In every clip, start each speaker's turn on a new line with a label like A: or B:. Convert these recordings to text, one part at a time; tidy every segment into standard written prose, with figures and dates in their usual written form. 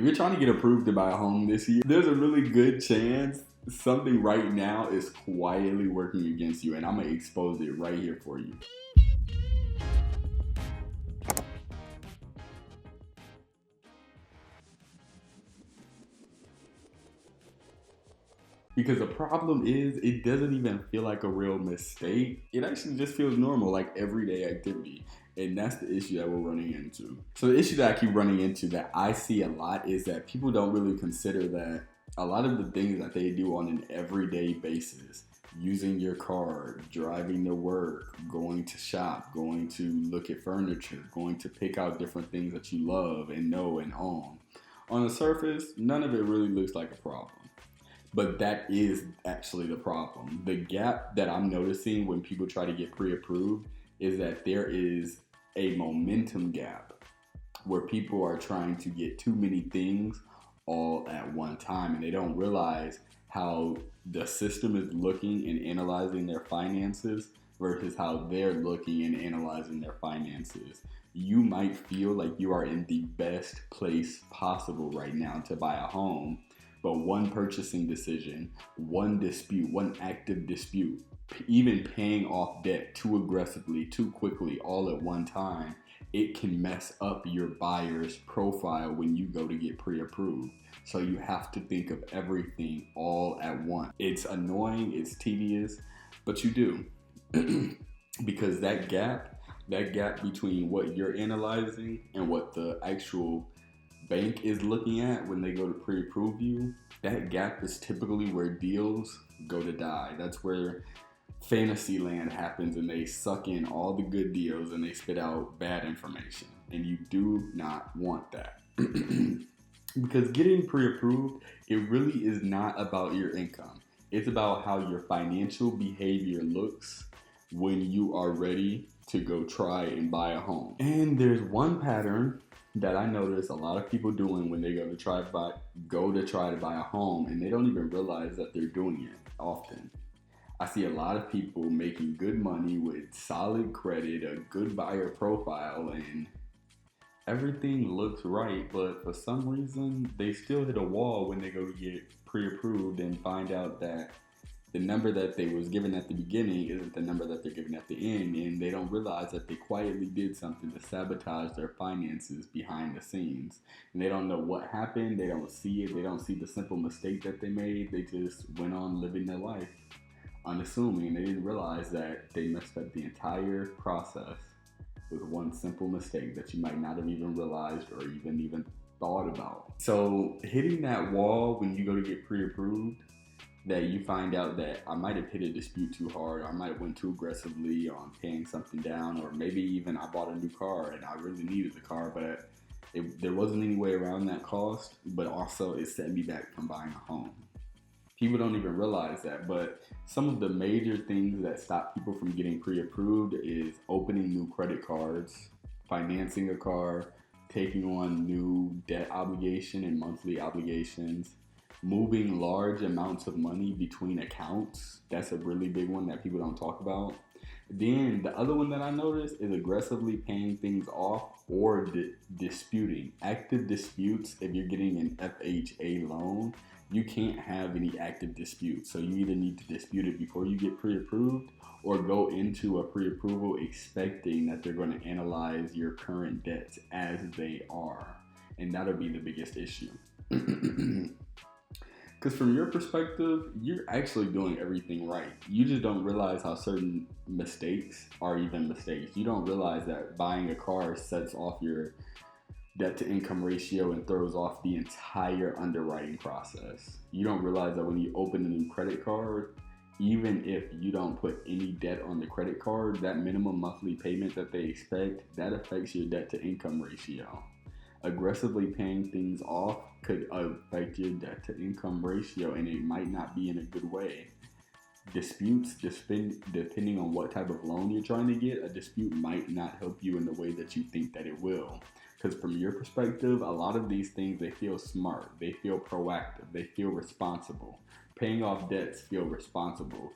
A: If you're trying to get approved to buy a home this year, there's a really good chance something right now is quietly working against you, and I'm going to expose it right here for you. Because the problem is, it doesn't even feel like a real mistake. It actually just feels normal, like everyday activity. And that's the issue that we're running into. So the issue that I keep running into that I see a lot is that people don't really consider that a lot of the things that they do on an everyday basis, using your car, driving to work, going to shop, going to look at furniture, going to pick out different things that you love and know and own. On the surface, none of it really looks like a problem. But that is actually the problem. The gap that I'm noticing when people try to get pre-approved is that there is a momentum gap where people are trying to get too many things all at one time, and they don't realize how the system is looking and analyzing their finances versus how they're looking and analyzing their finances. You might feel like you are in the best place possible right now to buy a home, but one purchasing decision, one dispute, one active dispute, even paying off debt too aggressively, too quickly, all at one time, it can mess up your buyer's profile when you go to get pre-approved. So you have to think of everything all at once. It's annoying, it's tedious, but you do. Because that gap between what you're analyzing and what the actual bank is looking at when they go to pre-approve you, that gap is typically where deals go to die. That's where fantasy land happens and they suck in all the good deals and they spit out bad information. And you do not want that. Because getting pre-approved, it really is not about your income. It's about how your financial behavior looks when you are ready to go try and buy a home. And there's one pattern that I notice a lot of people doing when they go to try to buy a home, and they don't even realize that they're doing it often. I see a lot of people making good money with solid credit, a good buyer profile, and everything looks right, but for some reason they still hit a wall when they go to get pre-approved and find out that the number that they was given at the beginning isn't the number that they're given at the end, and they don't realize that they quietly did something to sabotage their finances behind the scenes. And they don't know what happened, they don't see it, they don't see the simple mistake that they made, they just went on living their life unassuming. They didn't realize that they messed up the entire process with one simple mistake that you might not have even realized or even thought about. So hitting that wall when you go to get pre-approved, that you find out that I might have hit a dispute too hard, or I might have went too aggressively on paying something down, or maybe even I bought a new car and I really needed the car, but there wasn't any way around that cost, but also it set me back from buying a home. People don't even realize that, but some of the major things that stop people from getting pre-approved is opening new credit cards, financing a car, taking on new debt obligation and monthly obligations, moving large amounts of money between accounts. That's a really big one that people don't talk about. Then the other one that I noticed is aggressively paying things off or disputing. Active disputes, if you're getting an FHA loan, you can't have any active disputes. So you either need to dispute it before you get pre-approved or go into a pre-approval expecting that they're going to analyze your current debts as they are. And that'll be the biggest issue. Because from your perspective, you're actually doing everything right. You just don't realize how certain mistakes are even mistakes. You don't realize that buying a car sets off your debt to income ratio and throws off the entire underwriting process. You don't realize that when you open a new credit card, even if you don't put any debt on the credit card, that minimum monthly payment that they expect, that affects your debt to income ratio. Aggressively paying things off could affect your debt to income ratio, and it might not be in a good way. Disputes, depending on what type of loan you're trying to get, a dispute might not help you in the way that you think that it will. Because from your perspective, a lot of these things, they feel smart, they feel proactive, they feel responsible. Paying off debts feel responsible.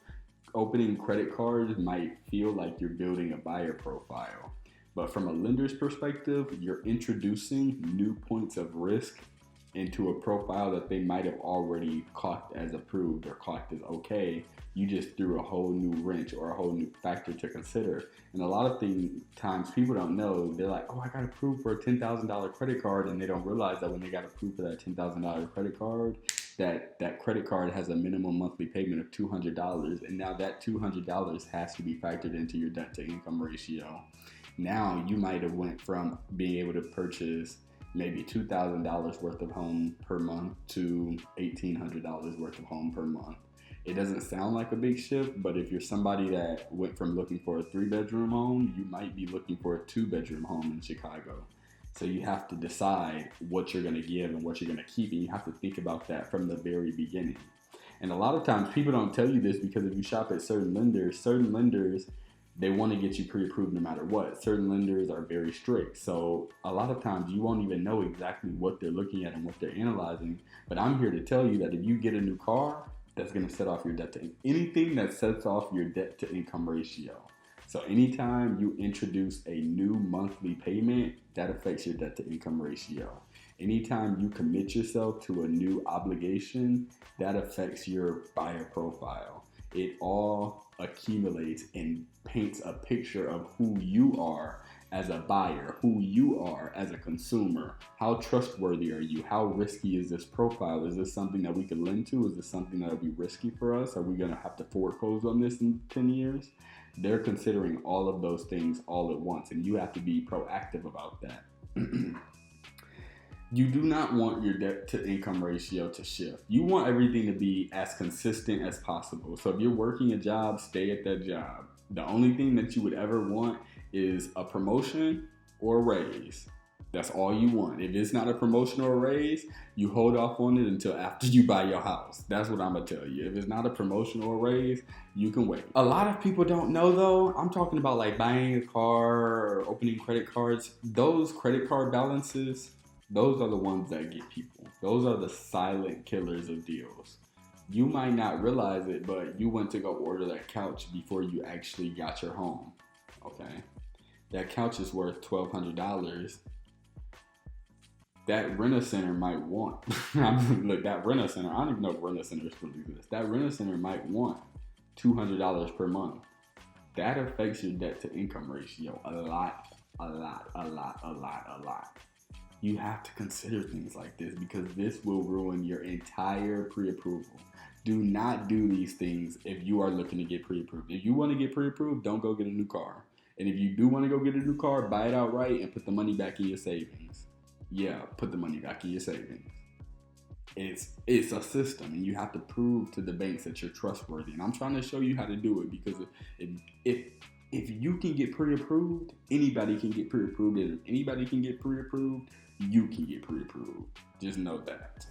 A: Opening credit cards might feel like you're building a buyer profile. But from a lender's perspective, you're introducing new points of risk into a profile that they might have already clocked as approved or clocked as okay. You just threw a whole new wrench or a whole new factor to consider. And a lot of times people don't know, they're like, oh, I got approved for a $10,000 credit card, and they don't realize that when they got approved for that $10,000 credit card, that credit card has a minimum monthly payment of $200, and now that $200 has to be factored into your debt to income ratio. Now you might have went from being able to purchase maybe $2,000 worth of home per month to $1,800 worth of home per month. It doesn't sound like a big shift, but if you're somebody that went from looking for a 3-bedroom home, you might be looking for a 2-bedroom home in Chicago. So you have to decide what you're going to give and what you're going to keep, and you have to think about that from the very beginning. And a lot of times people don't tell you this, because if you shop at certain lenders, they want to get you pre-approved no matter what. Certain lenders are very strict. So a lot of times you won't even know exactly what they're looking at and what they're analyzing. But I'm here to tell you that if you get a new car, that's going to set off your debt to anything that sets off your debt to income ratio. So anytime you introduce a new monthly payment, that affects your debt to income ratio. Anytime you commit yourself to a new obligation, that affects your buyer profile. It all accumulates and paints a picture of who you are as a buyer, who you are as a consumer. How trustworthy are you? How risky is this profile? Is this something that we can lend to? Is this something that will be risky for us? Are we going to have to foreclose on this in 10 years? They're considering all of those things all at once, and you have to be proactive about that. You do not want your debt to income ratio to shift. You want everything to be as consistent as possible. So if you're working a job, stay at that job. The only thing that you would ever want is a promotion or a raise. That's all you want. If it's not a promotion or a raise, you hold off on it until after you buy your house. That's what I'm going to tell you. If it's not a promotion or a raise, you can wait. A lot of people don't know though. I'm talking about like buying a car or opening credit cards. Those credit card balances, those are the ones that get people. Those are the silent killers of deals. You might not realize it, but you went to go order that couch before you actually got your home. Okay? That couch is worth $1,200. That Rent-A-Center might want, look, that Rent-A-Center, I don't even know if Rent-A-Center still exists. That Rent-A-Center might want $200 per month. That affects your debt to income ratio a lot. You have to consider things like this, because this will ruin your entire pre-approval. Do not do these things if you are looking to get pre-approved. If you want to get pre-approved, don't go get a new car. And if you do want to go get a new car, buy it outright and put the money back in your savings. Yeah, put the money back in your savings. It's a system, and you have to prove to the banks that you're trustworthy. And I'm trying to show you how to do it, because if you can get pre-approved, anybody can get pre-approved. And if anybody can get pre-approved, you can get pre-approved. Just know that.